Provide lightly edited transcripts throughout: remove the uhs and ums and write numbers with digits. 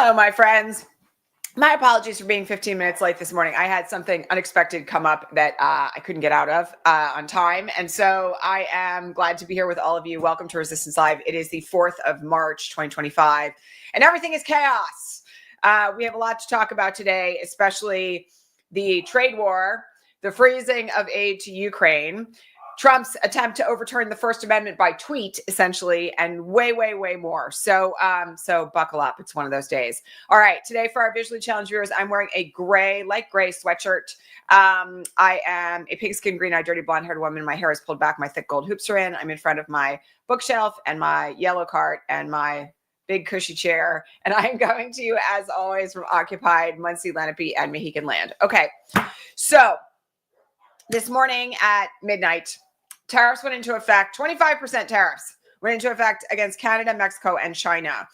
Hello, my friends. My apologies for being 15 minutes late this morning. I had something unexpected come up that I couldn't get out of on time. And so I am glad to be here with all of you. Welcome to Resistance Live. It is the 4th of March, 2025, and everything is chaos. We have a lot to talk about today, especially the trade war, the freezing of aid to Ukraine, Trump's attempt to overturn the First Amendment by tweet, essentially, and way, way, way more. So buckle up. It's one of those days. All right. Today, for our visually challenged viewers, I'm wearing a light gray sweatshirt. I am a pigskin, green-eyed, dirty, blonde-haired woman. My hair is pulled back. My thick gold hoops are in. I'm in front of my bookshelf and my yellow cart and my big cushy chair. And I am coming to you, as always, from occupied Muncie, Lenape, and Mohican land. Okay. So this morning at midnight, tariffs went into effect. 25% tariffs went into effect against Canada, Mexico, and China.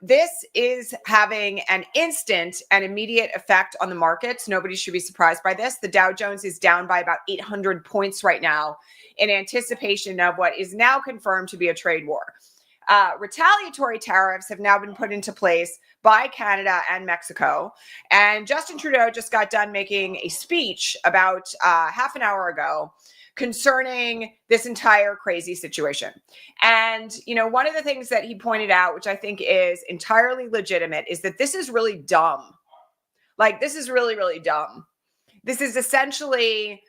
This is having an instant and immediate effect on the markets. Nobody should be surprised by this. The Dow Jones is down by about 800 points right now in anticipation of what is now confirmed to be a trade war. Retaliatory tariffs have now been put into place by Canada and Mexico. And Justin Trudeau just got done making a speech about half an hour ago concerning this entire crazy situation. And, you know, one of the things that he pointed out, which I think is entirely legitimate, is that this is really dumb. Like, this is really, really dumb. This is essentially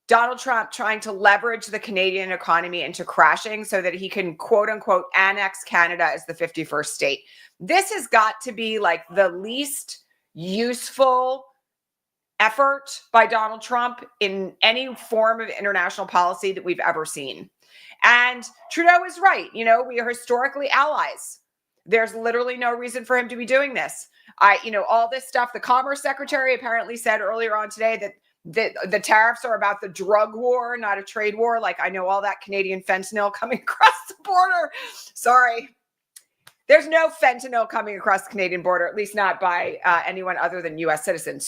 Donald Trump trying to leverage the Canadian economy into crashing so that he can, quote unquote, annex Canada as the 51st state. This has got to be like the least useful effort by Donald Trump in any form of international policy that we've ever seen. And Trudeau is right. You know, we are historically allies. There's literally no reason for him to be doing this. All this stuff, the Commerce Secretary apparently said earlier on today that the tariffs are about the drug war, not a trade war. Like, I know all that Canadian fentanyl coming across the border. Sorry. There's no fentanyl coming across the Canadian border, at least not by anyone other than U.S. citizens.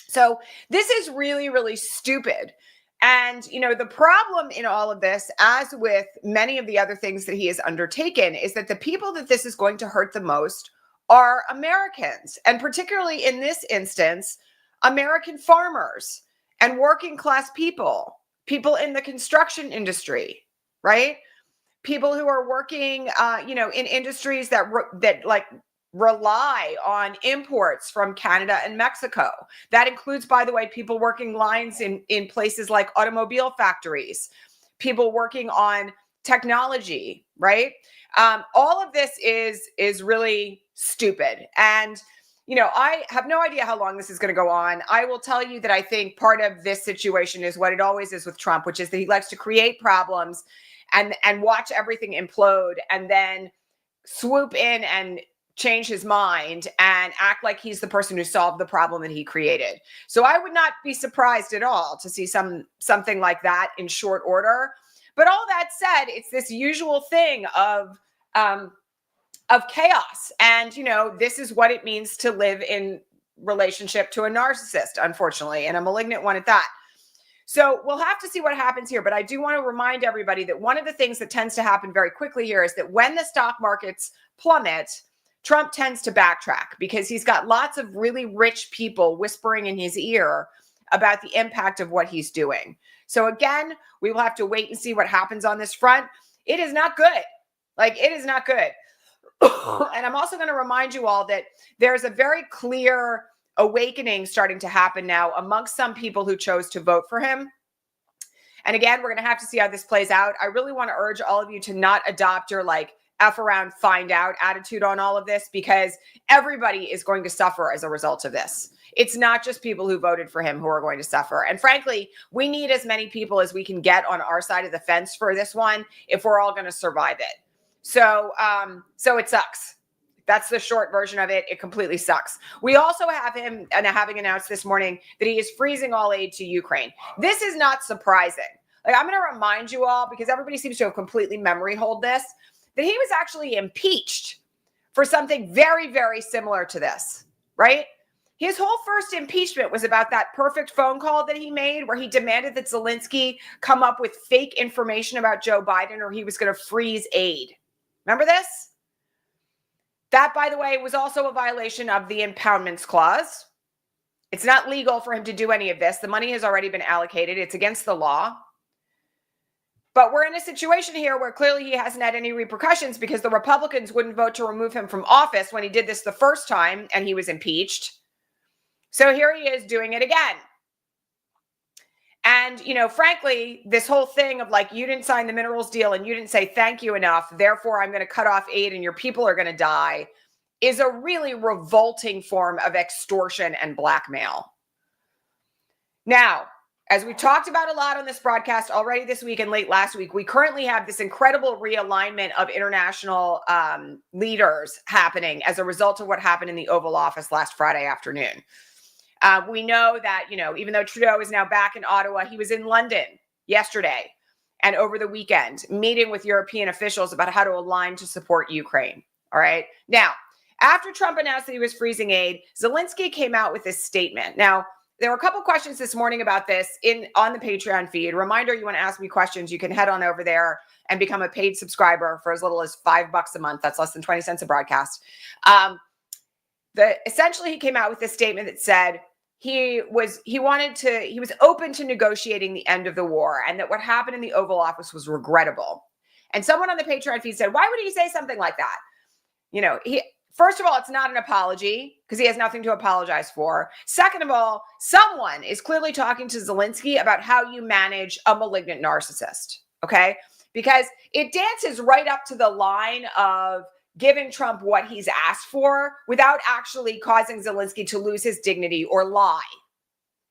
So this is really, really stupid. And, you know, the problem in all of this, as with many of the other things that he has undertaken, is that the people that this is going to hurt the most are Americans. And particularly in this instance, American farmers and working class people in the construction industry, right? People who are working, in industries that rely on imports from Canada and Mexico. That includes, by the way, people working lines in places like automobile factories, people working on technology, right? All of this is really stupid. And, you know, I have no idea how long this is going to go on. I will tell you that I think part of this situation is what it always is with Trump, which is that he likes to create problems and watch everything implode and then swoop in and change his mind and act like he's the person who solved the problem that he created. So I would not be surprised at all to see something like that in short order. But all that said, it's this usual thing of chaos. And, you know, this is what it means to live in relationship to a narcissist, unfortunately, and a malignant one at that. So we'll have to see what happens here. But I do want to remind everybody that one of the things that tends to happen very quickly here is that when the stock markets plummet, Trump tends to backtrack because he's got lots of really rich people whispering in his ear about the impact of what he's doing. So again, we will have to wait and see what happens on this front. It is not good. Like, it is not good. And I'm also going to remind you all that there's a very clear awakening starting to happen now amongst some people who chose to vote for him. And again, we're going to have to see how this plays out. I really want to urge all of you to not adopt your F around, find out attitude on all of this, because everybody is going to suffer as a result of this. It's not just people who voted for him who are going to suffer. And frankly, we need as many people as we can get on our side of the fence for this one if we're all going to survive it. So it sucks. That's the short version of it. It completely sucks. We also have him having announced this morning that he is freezing all aid to Ukraine. This is not surprising. Like, I'm going to remind you all, because everybody seems to have completely memory hold this, that he was actually impeached for something very, very similar to this, right? His whole first impeachment was about that perfect phone call that he made where he demanded that Zelensky come up with fake information about Joe Biden or he was going to freeze aid. Remember this? That, by the way, was also a violation of the impoundments clause. It's not legal for him to do any of this. The money has already been allocated. It's against the law. But we're in a situation here where clearly he hasn't had any repercussions because the Republicans wouldn't vote to remove him from office when he did this the first time and he was impeached. So here he is doing it again. And, you know, frankly, this whole thing of like, you didn't sign the minerals deal and you didn't say thank you enough, therefore I'm going to cut off aid and your people are going to die, is a really revolting form of extortion and blackmail. Now, as we talked about a lot on this broadcast already this week and late last week, we currently have this incredible realignment of international leaders happening as a result of what happened in the Oval Office last Friday afternoon. We know that, you know, even though Trudeau is now back in Ottawa, he was in London yesterday and over the weekend meeting with European officials about how to align to support Ukraine. All right. Now, after Trump announced that he was freezing aid, Zelensky came out with this statement. Now, there were a couple questions this morning about this on the Patreon feed. Reminder, you want to ask me questions, you can head on over there and become a paid subscriber for as little as $5 a month. That's less than 20 cents a broadcast. Essentially, he came out with this statement that said he was open to negotiating the end of the war and that what happened in the Oval Office was regrettable. And someone on the Patreon feed said, why would he say something like that? You know, first of all, it's not an apology because he has nothing to apologize for. Second of all, someone is clearly talking to Zelensky about how you manage a malignant narcissist, okay? Because it dances right up to the line of giving Trump what he's asked for without actually causing Zelensky to lose his dignity or lie,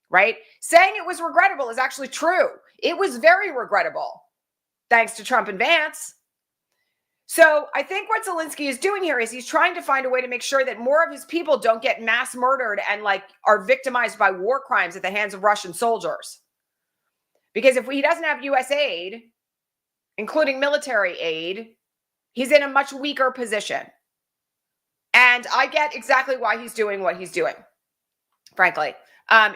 right? Saying it was regrettable is actually true. It was very regrettable, thanks to Trump and Vance. So I think what Zelensky is doing here is he's trying to find a way to make sure that more of his people don't get mass murdered and like are victimized by war crimes at the hands of Russian soldiers. Because if he doesn't have U.S. aid, including military aid, he's in a much weaker position. And I get exactly why he's doing what he's doing, frankly.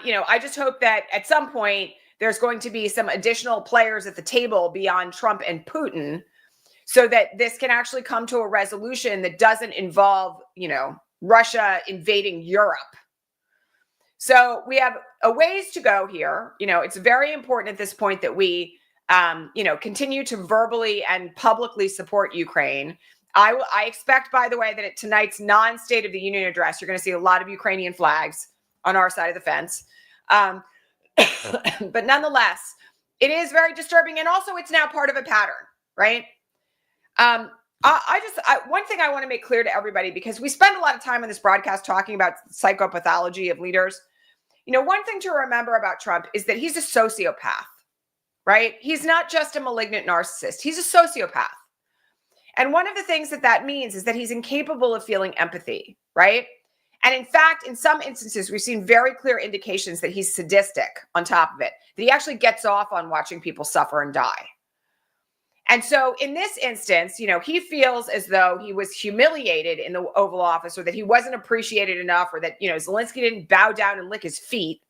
You know, I just hope that at some point there's going to be some additional players at the table beyond Trump and Putin, so that this can actually come to a resolution that doesn't involve, you know, Russia invading Europe. So we have a ways to go here. You know, it's very important at this point that we, you know, continue to verbally and publicly support Ukraine. I expect, by the way, that at tonight's non-State of the Union address, you're going to see a lot of Ukrainian flags on our side of the fence. But nonetheless, it is very disturbing. And also it's now part of a pattern, right? One thing I want to make clear to everybody, because we spend a lot of time on this broadcast talking about psychopathology of leaders. You know, one thing to remember about Trump is that he's a sociopath, right? He's not just a malignant narcissist. He's a sociopath. And one of the things that means is that he's incapable of feeling empathy, right? And in fact, in some instances, we've seen very clear indications that he's sadistic on top of it, that he actually gets off on watching people suffer and die. And so in this instance, you know, he feels as though he was humiliated in the Oval Office, or that he wasn't appreciated enough, or that, you know, Zelensky didn't bow down and lick his feet.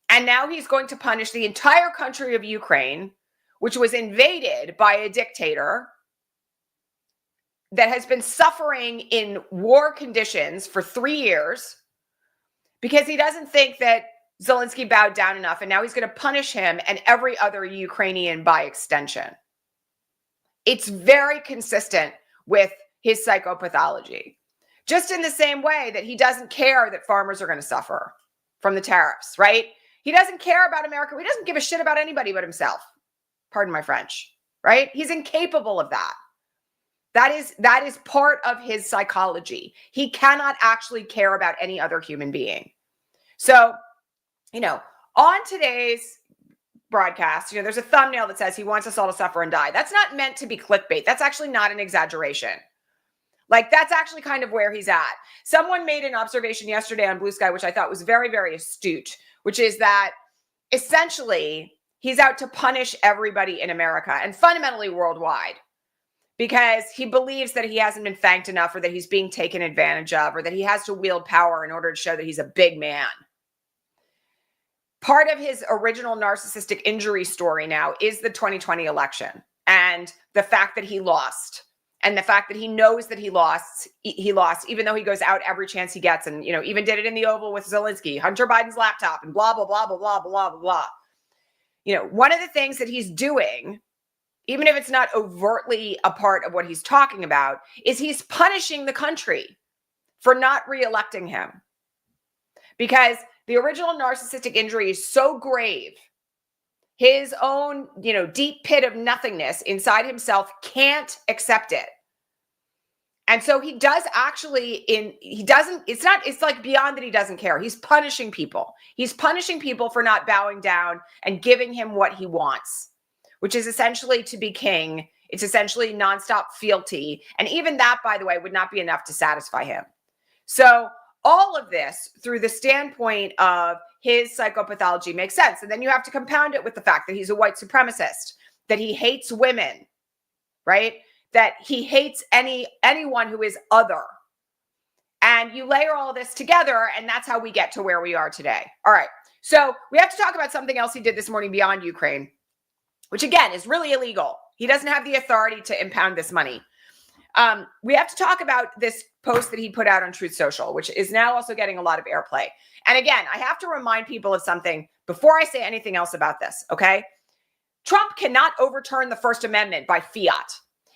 And now he's going to punish the entire country of Ukraine, which was invaded by a dictator that has been suffering in war conditions for 3 years, because he doesn't think that Zelensky bowed down enough. And now he's going to punish him and every other Ukrainian by extension. It's very consistent with his psychopathology. Just in the same way that he doesn't care that farmers are going to suffer from the tariffs, right? He doesn't care about America. He doesn't give a shit about anybody but himself. Pardon my French, right? He's incapable of that. That is part of his psychology. He cannot actually care about any other human being. So, you know, on today's broadcast, you know, there's a thumbnail that says he wants us all to suffer and die. That's not meant to be clickbait. That's actually not an exaggeration. Like, that's actually kind of where he's at. Someone made an observation yesterday on Blue Sky, which I thought was very, very astute, which is that essentially he's out to punish everybody in America and fundamentally worldwide, because he believes that he hasn't been thanked enough, or that he's being taken advantage of, or that he has to wield power in order to show that he's a big man. Part of his original narcissistic injury story now is the 2020 election and the fact that he lost, And the fact that he knows that he lost, even though he goes out every chance he gets, and even did it in the Oval with Zelensky, Hunter Biden's laptop, and blah blah blah blah blah blah blah blah. One of the things that he's doing, even if it's not overtly a part of what he's talking about, is he's punishing the country for not reelecting him, because the original narcissistic injury is so grave. His own, deep pit of nothingness inside himself can't accept it. And so he does actually, it's like beyond that he doesn't care. He's punishing people. He's punishing people for not bowing down and giving him what he wants, which is essentially to be king. It's essentially nonstop fealty. And even that, by the way, would not be enough to satisfy him. So all of this through the standpoint of his psychopathology makes sense. And then you have to compound it with the fact that he's a white supremacist, that he hates women, right? That he hates anyone who is other. And you layer all this together, and that's how we get to where we are today. All right. So we have to talk about something else he did this morning beyond Ukraine, which again is really illegal. He doesn't have the authority to impound this money. We have to talk about this post that he put out on Truth Social, which is now also getting a lot of airplay. And again, I have to remind people of something before I say anything else about this, okay? Trump cannot overturn the First Amendment by fiat.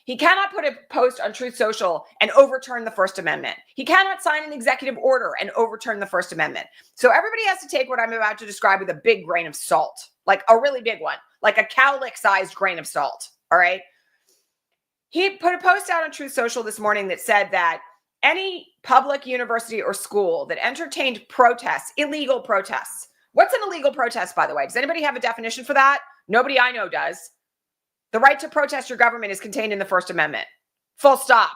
He cannot put a post on Truth Social and overturn the First Amendment. He cannot sign an executive order and overturn the First Amendment. So everybody has to take what I'm about to describe with a big grain of salt, like a really big one, like a cowlick-sized grain of salt, all right? He put a post out on Truth Social this morning that said that any public university or school that entertained protests, illegal protests. What's an illegal protest, by the way? Does anybody have a definition for that? Nobody I know does. The right to protest your government is contained in the First Amendment. Full stop.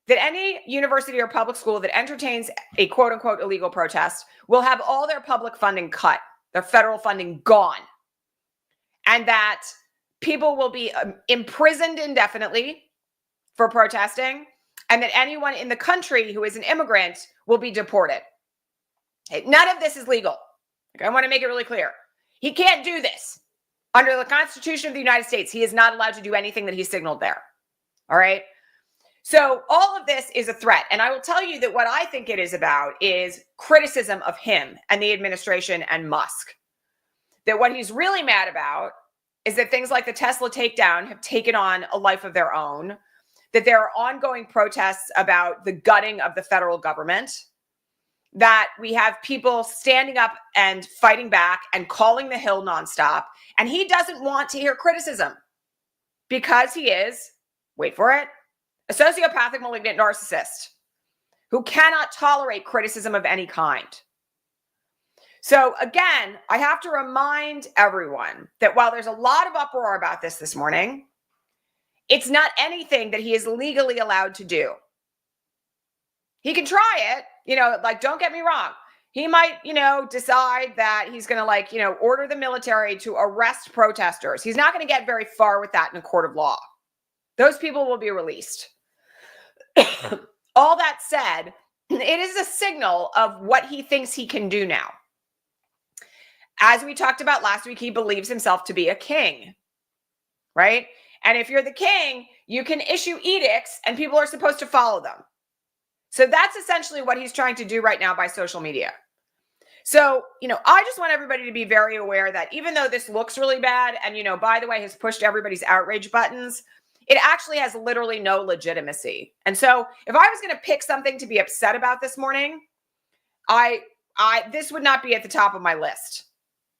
That any university or public school that entertains a quote unquote illegal protest will have all their public funding cut, their federal funding gone. And that people will be imprisoned indefinitely for protesting, and that anyone in the country who is an immigrant will be deported. None of this is legal. I want to make it really clear. He can't do this. Under the Constitution of the United States, he is not allowed to do anything that he signaled there. All right? So all of this is a threat. And I will tell you that what I think it is about is criticism of him and the administration and Musk. That what he's really mad about is that things like the Tesla takedown have taken on a life of their own, that there are ongoing protests about the gutting of the federal government, that we have people standing up and fighting back and calling the Hill nonstop. And he doesn't want to hear criticism because he is, wait for it, a sociopathic malignant narcissist who cannot tolerate criticism of any kind. So again, I have to remind everyone that while there's a lot of uproar about this morning, it's not anything that he is legally allowed to do. He can try it, don't get me wrong. He might, decide that he's going to order the military to arrest protesters. He's not going to get very far with that in a court of law. Those people will be released. All that said, it is a signal of what he thinks he can do now. As we talked about last week, he believes himself to be a king, right? And if you're the king, you can issue edicts and people are supposed to follow them. So that's essentially what he's trying to do right now by social media. So, I just want everybody to be very aware that even though this looks really bad and, by the way, has pushed everybody's outrage buttons, it actually has literally no legitimacy. And so if I was going to pick something to be upset about this morning, this would not be at the top of my list,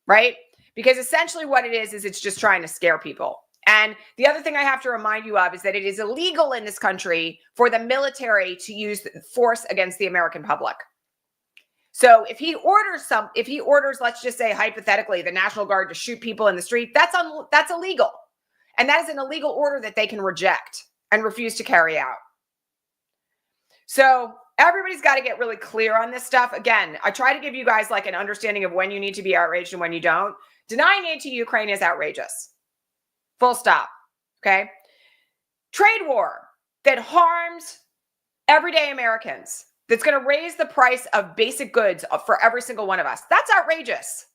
right? Because essentially what it is it's just trying to scare people. And the other thing I have to remind you of is that it is illegal in this country for the military to use force against the American public. So if he orders, let's just say hypothetically, the National Guard to shoot people in the street, that's illegal. And that is an illegal order that they can reject and refuse to carry out. So everybody's got to get really clear on this stuff. Again, I try to give you guys an understanding of when you need to be outraged and when you don't. Denying aid to Ukraine is outrageous. Full stop. Okay. Trade war that harms everyday Americans, that's going to raise the price of basic goods for every single one of us. That's outrageous.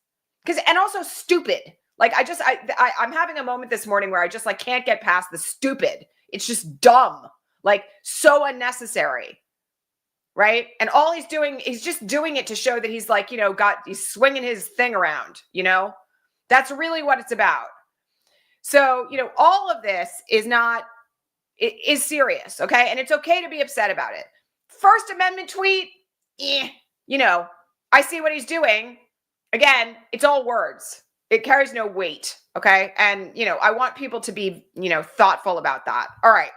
And also stupid. I'm having a moment this morning where I just can't get past the stupid It's just dumb, like so unnecessary, right? And all he's doing, he's just doing it to show that he's like, he's swinging his thing around, That's really what it's about. So, all of this is serious, okay? And it's okay to be upset about it. First Amendment tweet, I see what he's doing. Again, it's all words. It carries no weight, okay? And, I want people to be, thoughtful about that. All right.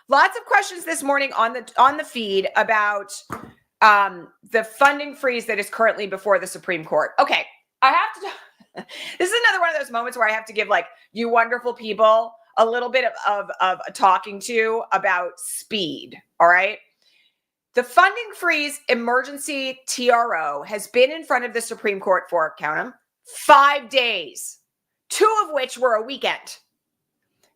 Lots of questions this morning on the feed about the funding freeze that is currently before the Supreme Court. Okay, I have to. This is another one of those moments where I have to give you wonderful people a little bit of a talking to about speed. All right. The funding freeze emergency TRO has been in front of the Supreme Court for, count them, 5 days, 2 of which were a weekend.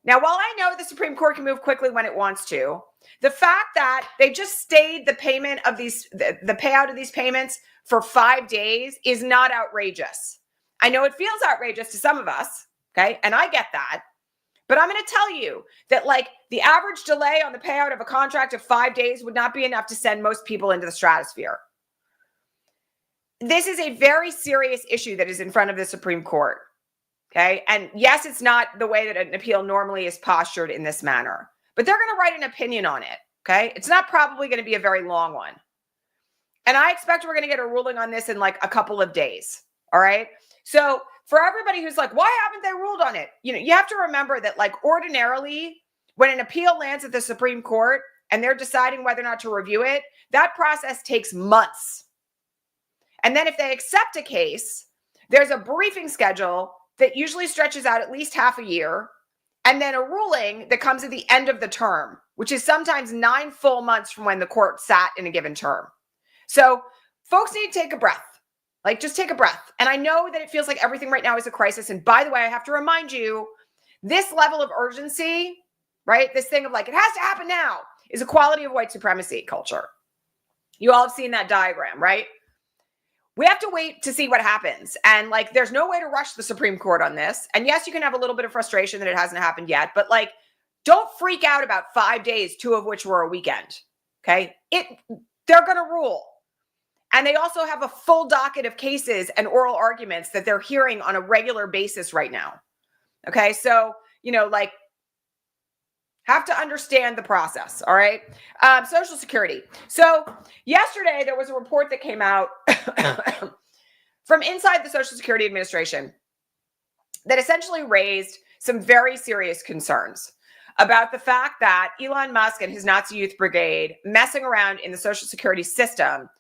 Now, while I know the Supreme Court can move quickly when it wants to, the fact that they just stayed the payment of the payout of these payments for 5 days is not outrageous. I know it feels outrageous to some of us, okay? And I get that. But I'm going to tell you that the average delay on the payout of a contract of 5 days would not be enough to send most people into the stratosphere. This is a very serious issue that is in front of the Supreme Court. Okay. And yes, it's not the way that an appeal normally is postured in this manner, but they're going to write an opinion on it. Okay. It's not probably going to be a very long one. And I expect we're going to get a ruling on this in a couple of days. All right. So for everybody who's like, why haven't they ruled on it? You have to remember that ordinarily when an appeal lands at the Supreme Court and they're deciding whether or not to review it, that process takes months. And then if they accept a case, there's a briefing schedule that usually stretches out at least half a year, and then a ruling that comes at the end of the term, which is sometimes 9 full months from when the court sat in a given term. So folks need to take a breath. Just take a breath. And I know that it feels like everything right now is a crisis. And by the way, I have to remind you, this level of urgency, right? This thing of it has to happen now, is a quality of white supremacy culture. You all have seen that diagram, right? We have to wait to see what happens. And there's no way to rush the Supreme Court on this. And yes, you can have a little bit of frustration that it hasn't happened yet, but don't freak out about 5 days, 2 of which were a weekend. Okay. They're going to rule. And they also have a full docket of cases and oral arguments that they're hearing on a regular basis right now. Okay. So, have to understand the process. All right. Social Security. So yesterday there was a report that came out from inside the Social Security Administration that essentially raised some very serious concerns about the fact that Elon Musk and his Nazi Youth Brigade messing around in the Social Security system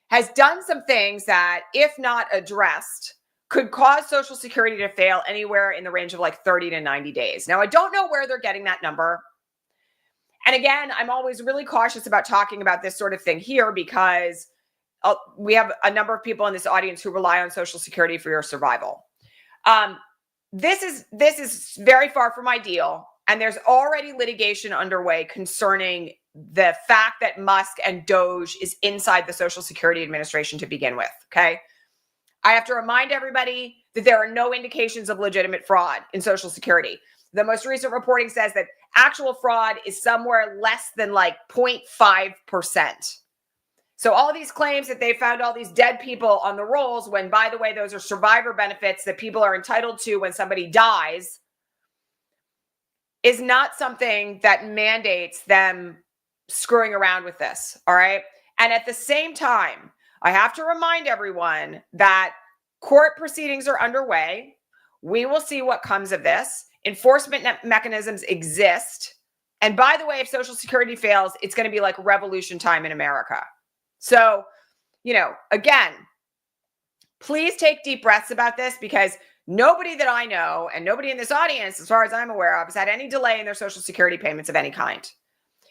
has done some things that, if not addressed, could cause Social Security to fail anywhere in the range of 30 to 90 days. Now, I don't know where they're getting that number. And again, I'm always really cautious about talking about this sort of thing here because we have a number of people in this audience who rely on Social Security for your survival. This is very far from ideal. And there's already litigation underway concerning the fact that Musk and Doge is inside the Social Security Administration to begin with. Okay. I have to remind everybody that there are no indications of legitimate fraud in Social Security. The most recent reporting says that actual fraud is somewhere less than 0.5%. So all these claims that they found all these dead people on the rolls, when, by the way, those are survivor benefits that people are entitled to when somebody dies, is not something that mandates them screwing around with this. All right. And at the same time, I have to remind everyone that court proceedings are underway. We will see what comes of this. Enforcement mechanisms exist. And by the way, if Social Security fails, it's going to be like revolution time in America. So, again, please take deep breaths about this, because nobody that I know and nobody in this audience, as far as I'm aware of, has had any delay in their Social Security payments of any kind.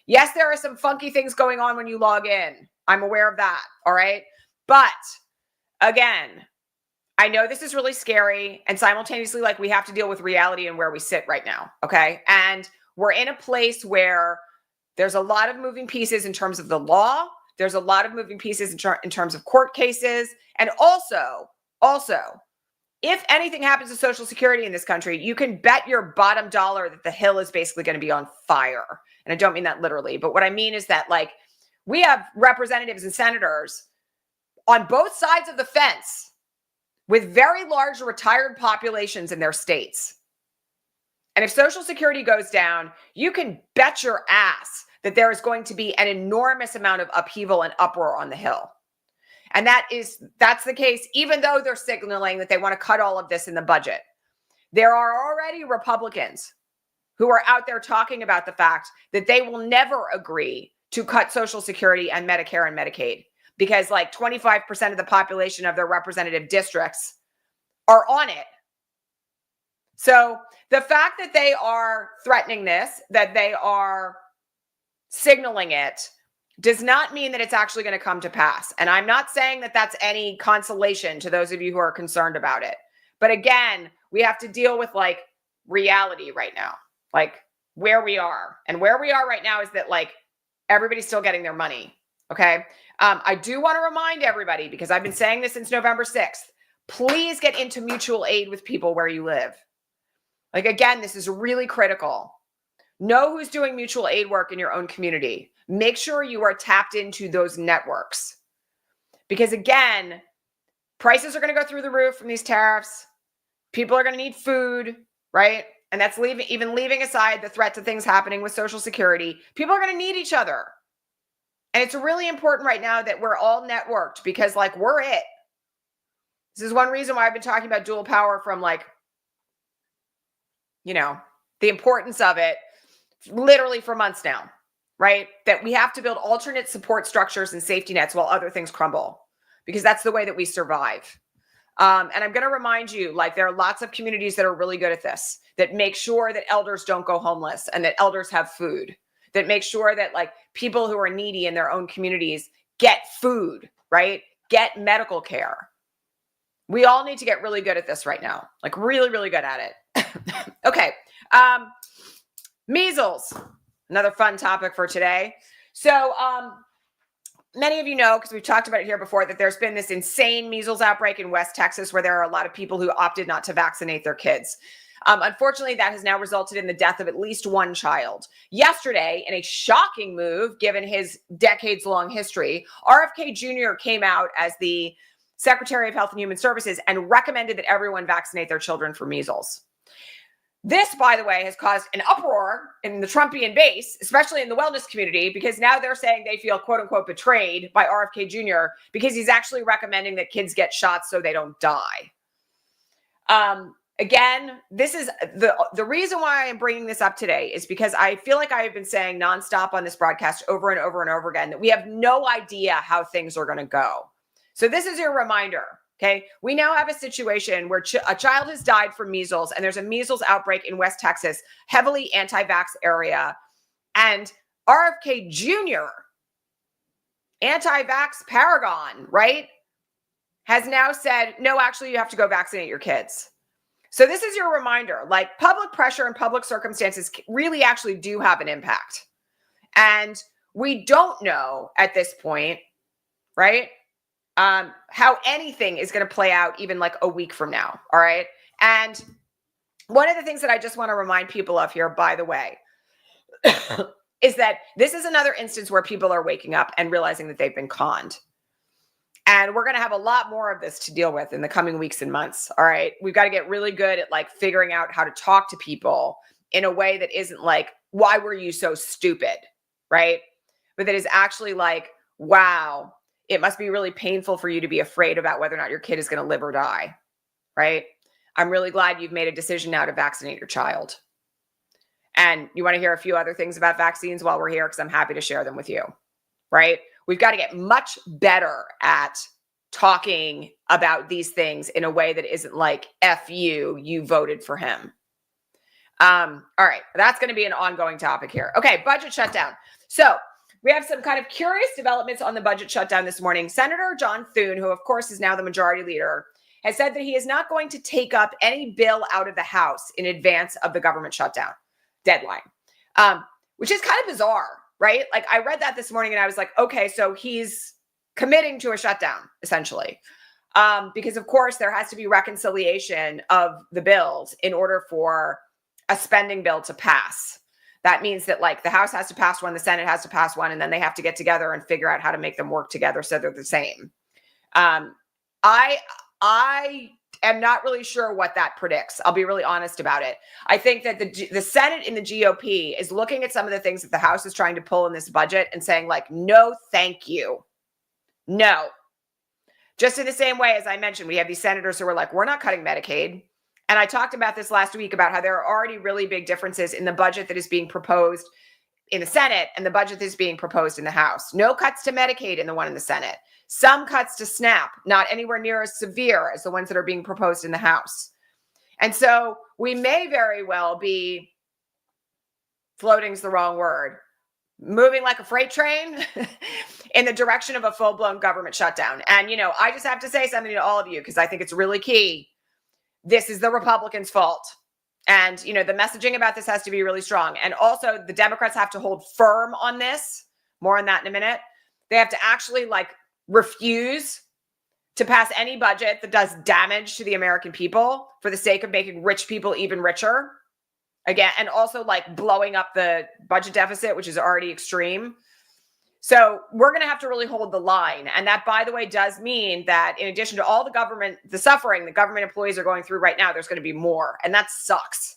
Yes, there are some funky things going on when you log in. I'm aware of that. All right. But again, I know this is really scary, and simultaneously, we have to deal with reality and where we sit right now. Okay. And we're in a place where there's a lot of moving pieces in terms of the law. There's a lot of moving pieces in terms of court cases. And also, if anything happens to Social Security in this country, you can bet your bottom dollar that the Hill is basically going to be on fire. And I don't mean that literally, but what I mean is that, like, we have representatives and senators on both sides of the fence with very large retired populations in their states. And if Social Security goes down, you can bet your ass that there is going to be an enormous amount of upheaval and uproar on the Hill. And that's the case, even though they're signaling that they want to cut all of this in the budget. There are already Republicans who are out there talking about the fact that they will never agree to cut Social Security and Medicare and Medicaid because like 25% of the population of their representative districts are on it. So the fact that they are threatening this, that they are signaling it, does not mean that it's actually going to come to pass. And I'm not saying that that's any consolation to those of you who are concerned about it. But again, we have to deal with like reality right now, like where we are. And where we are right now is that like everybody's still getting their money. Okay. I do want to remind everybody, because I've been saying this since November 6th, please get into mutual aid with people where you live. Like, again, this is really critical. Know who's doing mutual aid work in your own community. Make sure you are tapped into those networks. Because again, prices are going to go through the roof from these tariffs. People are going to need food, right? And that's even leaving aside the threat to things happening with Social Security. People are going to need each other. And it's really important right now that we're all networked because like we're it. This is one reason why I've been talking about dual power from like, you know, the importance of it literally for months now, right? That we have to build alternate support structures and safety nets while other things crumble, because that's the way that we survive. And I'm going to remind you, like, there are lots of communities that are really good at this, that make sure that elders don't go homeless and that elders have food, that make sure that like people who are needy in their own communities get food, right? Get medical care. We all need to get really good at this right now, like really, really good at it. Okay. Measles, another fun topic for today. So many of you know, because we've talked about it here before, that there's been this insane measles outbreak in West Texas where there are a lot of people who opted not to vaccinate their kids. Unfortunately, that has now resulted in the death of at least one child. Yesterday, in a shocking move, given his decades-long history, RFK Jr. came out as the Secretary of Health and Human Services and recommended that everyone vaccinate their children for measles. This, by the way, has caused an uproar in the Trumpian base, especially in the wellness community, because now they're saying they feel, quote unquote, betrayed by RFK Jr. because he's actually recommending that kids get shots so they don't die. Again, this is the reason why I am bringing this up today is because I feel like I have been saying nonstop on this broadcast over and over and over again that we have no idea how things are going to go. So this is your reminder. Okay, we now have a situation where a child has died from measles, and there's a measles outbreak in West Texas, heavily anti-vax area. And RFK Jr., anti-vax paragon, right, has now said, no, actually, you have to go vaccinate your kids. So this is your reminder, like public pressure and public circumstances really actually do have an impact. And we don't know at this point, right, how anything is going to play out even like a week from now. All right. And one of the things that I just want to remind people of here, by the way, is that this is another instance where people are waking up and realizing that they've been conned. And we're going to have a lot more of this to deal with in the coming weeks and months. All right. We've got to get really good at like figuring out how to talk to people in a way that isn't like, why were you so stupid? Right. But that is actually like, wow, it must be really painful for you to be afraid about whether or not your kid is going to live or die, right? I'm really glad you've made a decision now to vaccinate your child. And you want to hear a few other things about vaccines while we're here, because I'm happy to share them with you, right? We've got to get much better at talking about these things in a way that isn't like, F you, you voted for him. All right, that's going to be an ongoing topic here. Okay, budget shutdown. So we have some kind of curious developments on the budget shutdown this morning. Senator John Thune, who of course is now the majority leader, has said that he is not going to take up any bill out of the House in advance of the government shutdown deadline, which is kind of bizarre, right? Like I read that this morning and I was like, okay, so he's committing to a shutdown essentially. because of course there has to be reconciliation of the bills in order for a spending bill to pass. That means that like the House has to pass one, the Senate has to pass one, and then they have to get together and figure out how to make them work together so they're the same. I am not really sure what that predicts. I'll be really honest about it. I think that the Senate in the GOP is looking at some of the things that the House is trying to pull in this budget and saying like, no, thank you. No. Just in the same way, as I mentioned, we have these senators who are like, we're not cutting Medicaid. And I talked about this last week about how there are already really big differences in the budget that is being proposed in the Senate and the budget that is being proposed in the House. No cuts to Medicaid in the one in the Senate. Some cuts to SNAP, not anywhere near as severe as the ones that are being proposed in the House. And so we may very well be, floating's the wrong word, moving like a freight train in the direction of a full-blown government shutdown. And, you know, I just have to say something to all of you because I think it's really key. This is the Republicans' fault. And, you know, the messaging about this has to be really strong. And also the Democrats have to hold firm on this. More on that in a minute. They have to actually like refuse to pass any budget that does damage to the American people for the sake of making rich people even richer. Again, and also like blowing up the budget deficit, which is already extreme. So we're going to have to really hold the line. And that, by the way, does mean that in addition to all the suffering the government employees are going through right now, there's going to be more. And that sucks.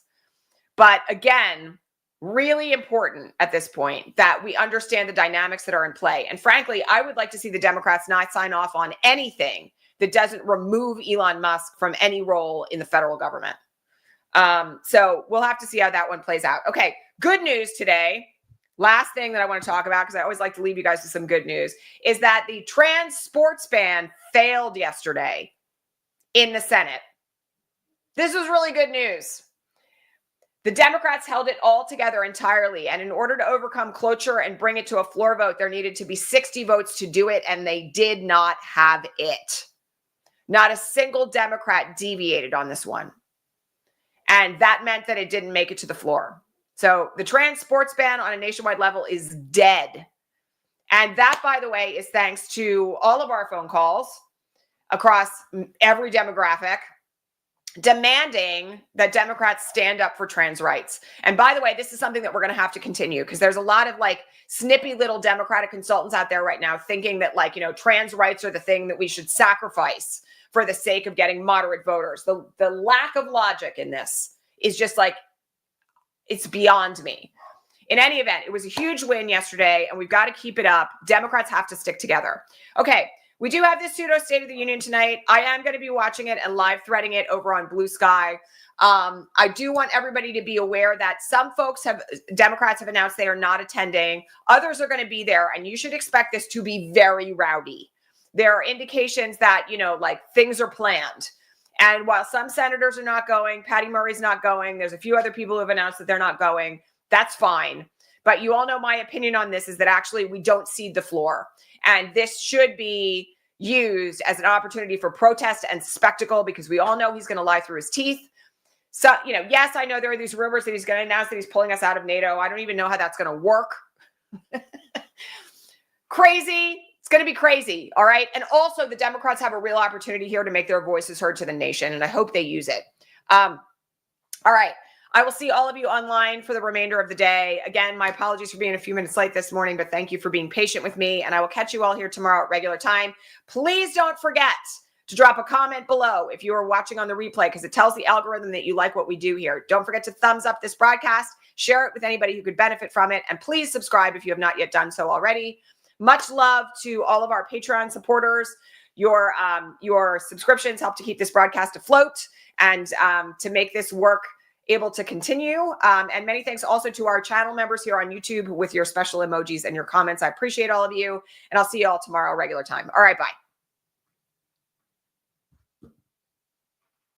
But again, really important at this point that we understand the dynamics that are in play. And frankly, I would like to see the Democrats not sign off on anything that doesn't remove Elon Musk from any role in the federal government. So we'll have to see how that one plays out. Okay, good news today. Last thing that I want to talk about, because I always like to leave you guys with some good news, is that the trans sports ban failed yesterday in the Senate. This was really good news. The Democrats held it all together entirely. And in order to overcome cloture and bring it to a floor vote, there needed to be 60 votes to do it. And they did not have it. Not a single Democrat deviated on this one. And that meant that it didn't make it to the floor. So the trans sports ban on a nationwide level is dead. And that, by the way, is thanks to all of our phone calls across every demographic demanding that Democrats stand up for trans rights. And by the way, this is something that we're going to have to continue because there's a lot of like snippy little Democratic consultants out there right now thinking that like, you know, trans rights are the thing that we should sacrifice for the sake of getting moderate voters. The lack of logic in this is just like, it's beyond me. In any event, it was a huge win yesterday, and we've got to keep it up. Democrats have to stick together. Okay, we do have this pseudo-State of the Union tonight. I am going to be watching it and live threading it over on Blue Sky. I do want everybody to be aware that some Democrats have announced they are not attending. Others are going to be there, and you should expect this to be very rowdy. There are indications that, you know, like things are planned. And while some senators are not going, Patty Murray's not going, there's a few other people who have announced that they're not going. That's fine. But you all know my opinion on this is that actually we don't cede the floor. And this should be used as an opportunity for protest and spectacle because we all know he's going to lie through his teeth. So, you know, yes, I know there are these rumors that he's going to announce that he's pulling us out of NATO. I don't even know how that's going to work. Crazy. Going to be crazy. All right. And also the Democrats have a real opportunity here to make their voices heard to the nation. And I hope they use it. All right. I will see all of you online for the remainder of the day. Again, my apologies for being a few minutes late this morning, but thank you for being patient with me. And I will catch you all here tomorrow at regular time. Please don't forget to drop a comment below if you are watching on the replay, because it tells the algorithm that you like what we do here. Don't forget to thumbs up this broadcast, share it with anybody who could benefit from it. And please subscribe if you have not yet done so already. Much love to all of our Patreon supporters. Your subscriptions help to keep this broadcast afloat and to make this work able to continue. And many thanks also to our channel members here on YouTube with your special emojis and your comments. I appreciate all of you. And I'll see you all tomorrow, regular time. All right, bye.